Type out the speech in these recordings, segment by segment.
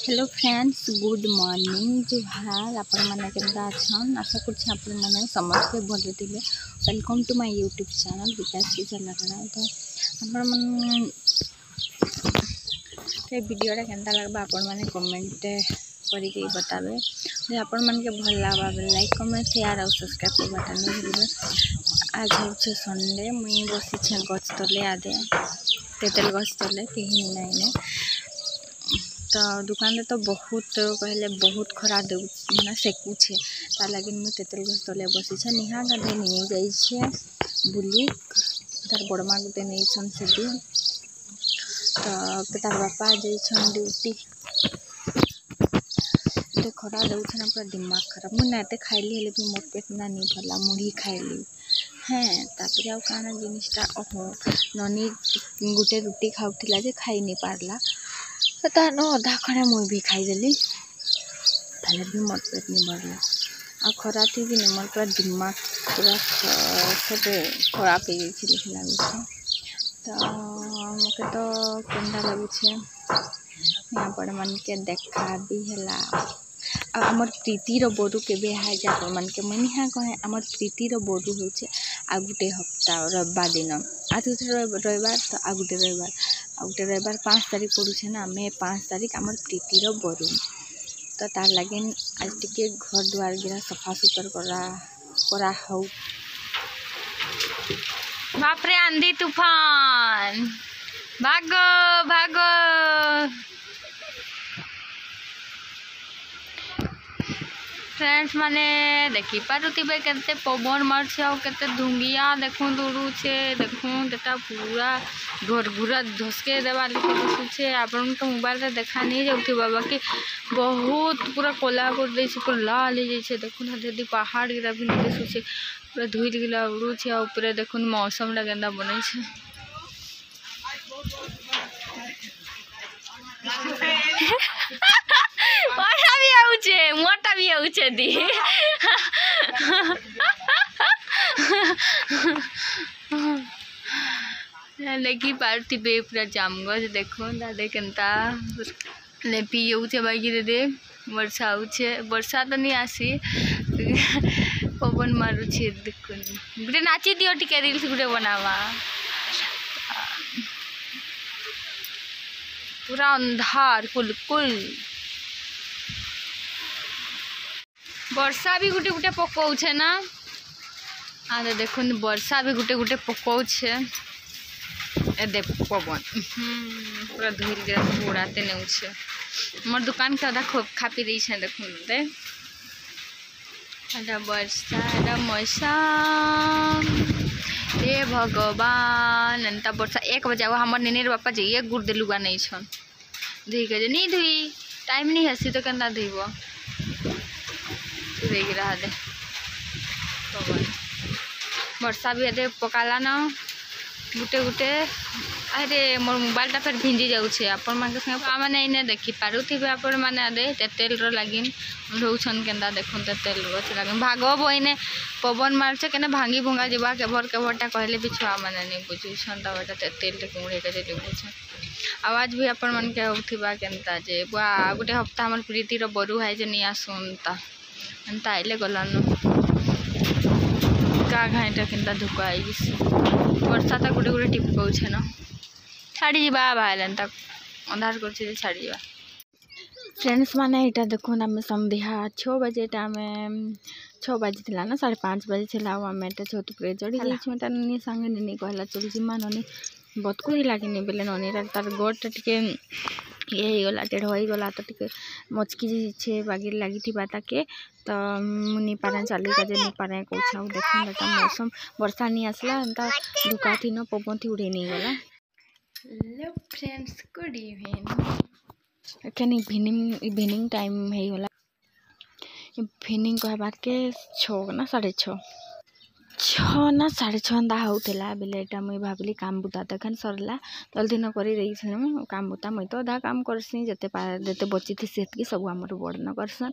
Hello friends, good morning. जुहार आपण मैंने केमता अच्छन। आशा कर आपण मैंने समस्ते भले थे। Welcome to my YouTube channel Vikas kitchen. तो आपण वीडियोटा केनता लगवा आपण मैंने कमेंट करके बतावे। जे आपण मन के भल लगा लाइक कमेंट शेयर और सब्सक्राइब करवाटा नहीं भूलिए। आज हूँ संडे, मुई बसी गच तले आदे तेतल गच तले कहीं नहीं। तो दुकान तो बहुत कहले बहुत खरा दे मैंने सेकुचे तार लगे मुझे तेतल गछ तले बसी। निहा गाधे नहीं जाइए बुली तार बड़मा गोटे नहीं से तो तार बापा जाइछन ड्यूटी। तो खरा देना पूरा दिमाग खराब। मुझे एत खाइली हेले भी मोर पेट ना नहीं भरला। मुढ़ी खाइली हाँ तापर आउ काना जिनिसटा ओहो ननी गोटे रुटी खाऊला जे खाई नहीं पारला। तो तार अधा खड़ा मुई भी खाईदेली ताले भी मोर पेट नहीं भरला। आ खरा थी भी नहीं मोर पूरा दिमाग पूरा सब खराब हो गई लगुचे। तो मके तो केंदा लगुचे यहाँ पर मन के देखा भी है। आमर प्रीतिर बोरू के है जा मन के मुझे हाँ कहे आमर प्रीतिर बोरू हो आ गोटे हप्ता रविवार दिन। आज रविवार तो आ गोटे रविवार 5 तारीख पड़ूे ना। मे 5 तारीख आमर प्रीतिर बोरू। तो तार लगे आज टिके घर दुआर गिरा सफा सुतर करा हो। बापरे आंधी तूफान भागो भागो। फ्रेंड्स माने देखी पारुथिबे केते पवन मारछे आ केते धुंगिया देखूं उड़ुछे। देखूं एटा पूरा घरघुरा धसके देवाल को दिसुछे। आपन तो मोबाइल रे देखा नहीं जाउथि बाबा कि बहुत पूरा कोला कर देछि पूरा लाल हो जाइछे। देखूं हदे पहाड़ गिरा भी नहीं दिसुछे पूरा धुइल गिला उड़ुछे। आ ऊपर देखूं मौसम ला गेंदा बनै छे। मोटा भी आउचे दी देखी पार्थिबे पूरा जामगज देखो दादे केनता लेपी होउचे बाकी दे वर्षा होउचे। वर्षा तो नहीं आसी पवन मारुचे। देखो गुटे नाची दियो टिके रील्स गुटे बनावा। पूरा अंधार कुलकुल। वर्षा भी गुटे गुटे पकाउछे ना। आ देखो वर्षा भी गुटे गुटे पकाउछे। ए देख पवन पूरा धुल गिरा उड़ाते नेउछे। मोर दुकान के आधा खा पी दी छे। देखो दे आधा वर्षा आधा मौसम हे भगवान। अंता वर्षा 1 बजे हमर नेनेर बापा जे गुड़ देलुगा नहीं छन धुई के नहीं धुई टाइम नहीं हसी तो केनता धुइबो देख रहा दे पवन। वर्षा भी एदे पकाला ना गुटे गुटे। अरे मोर मोबाइल टा फिर भिंजी जाउछे। आपण माके संगे माने इने देखि पारुथिबे आपण माने आदे तेल रो लागिन रोछन केंदा देखुन तेल रोछ लागिन भागो बइने पवन मारछे केने भांगी भंगा जेबा के भरटा कहले भी छुआ माने नहीं बुझुछन। त बेटा तेल टे कुड़े के देबुछन। आवाज भी आपण मन के होथिबा केनता जे बा गुटे हफ्ता हमर प्रीति रो बरु है जे नहीं आसुनता अंता आइले गलन का घाईटा केनता धुकाई वर्षा तक गुटे गुटे टिपकाउछे ना छाड़ी जीवा बाहर एंता अंधार करछे छाड़ी जीवा। फ्रेंड्स माने इटा देखो आम संध्या 6 बजे टाइम 6 बजे ना 5:30 बजे थी। आम छत पर चढ़ी जाइए ननी सांगे ननी कहला चल जिमा ननी बहुत कोई लगे बेले ननी तार गोटा टे ये गला टेढ़ हो गला। तो टे मचकी छे बागी लगी थी ताके तो मुनी पारे चली का नहीं पारे कौछ देख बेटा मौसम वर्षा नहीं आसला एंता धुका थी न पवन थी उड़े नहीं गला। Hello friends good evening. एखन इवनिंग टाइम हो गला। इवनिंग कह बात के 6 ना 6:30 छः ना 6:30 होता बेले एटा मुई भाविली काम बुता तो एखान सरला जल्दी न कर काम बुता मुई तो अधा काम करसी जिते बची थी सेतकी सब आमर बड़ न करसन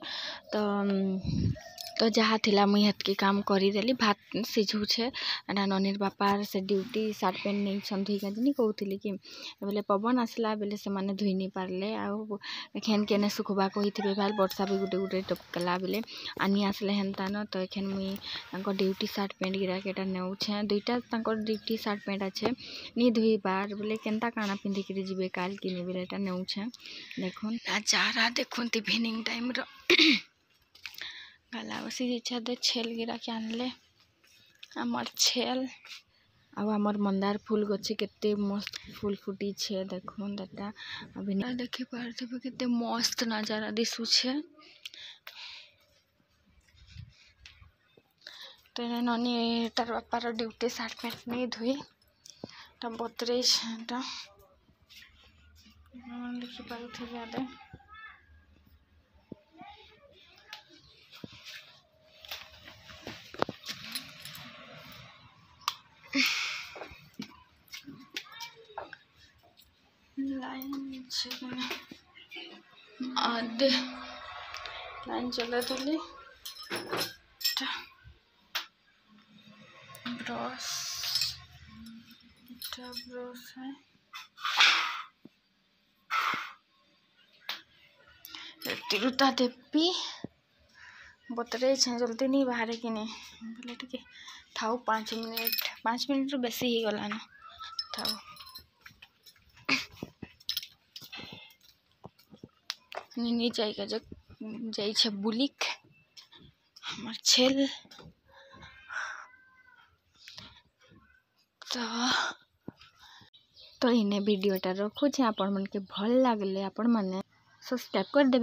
तो जहाँ थिला मुई हेतकी काम करदेली भात सिझुछे एटा ननीर बापार से ड्यूटी सार्ट पैंट नहीं छन धुई काजी कहूली कि बेले पवन आसला बेले से माने धुई नहीं पारले आखेन केने सुखबा कही भाल वर्षा भी गुटे गुटे टपकला बेले आनी आसले हेन्ता न तो एखेन मुई ड्यूटी सार्ट पैंट गिराक एटा नेउछे दुईटा ड्यूटी सार्ट पैंट अच्छे नी धुई पार बोले केनता काना पिंधिक जीवे काल किने बेले एटा नेउछे देखुन नजारा देखुन इवनिंग टाइम रो गला बसी इच्छा दे छेल गिरा के आनले आमर छेल आमर मंदार फूल गछे केते मस्त फूल फुटी छे देखुन दादा अभी देखि पारथबे केते मस्त नजारा दिसु छे तो ननी तार बापार ड्यूटी सार्ट पैंट नहीं धुई तो बतरे देखि पारथबे लाइन आधे लाइन चले थी ब्रश है तिरुता देवी बतरे जल्दी नहीं बाहर कि नहीं बोले टे थाऊ 5 मिनट बेसी ही गला ना थाऊ नहीं जाएगा जो जाइए बुलिक हमार छेल तो इन्हें वीडियोटा रखुचे आपण मन के भल लागले आपण माने सब्सक्राइब कर देबे।